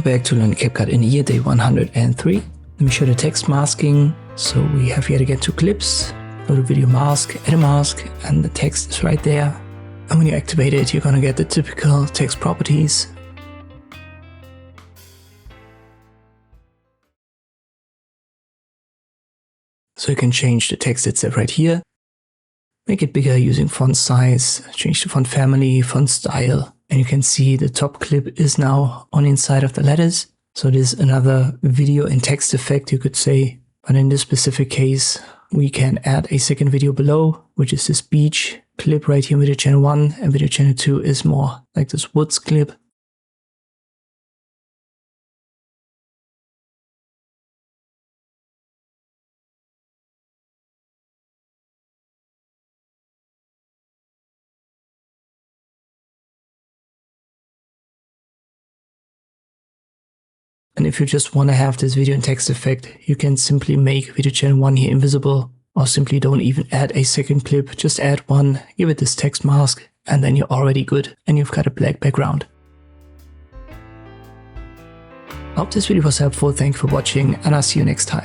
back to learn CapCut in year day 103. Let me show the text masking. So we have yet again 2 clips. Go to video mask, add a mask, and the text is right there. And when you activate it, you're gonna get the typical text properties. So you can change the text itself right here. Make it bigger using font size, change the font family, font style. And you can see the top clip is now on inside of the letters. So this is another video and text effect, you could say. But in this specific case, we can add a second video below, which is this beach clip right here in video channel 1. And video channel 2 is more like this woods clip. And if you just want to have this video and text effect, you can simply make video channel 1 here invisible, or simply don't even add a second clip, just add one, give it this text mask, and then you're already good, and you've got a black background. I hope this video was helpful, thank you for watching, and I'll see you next time.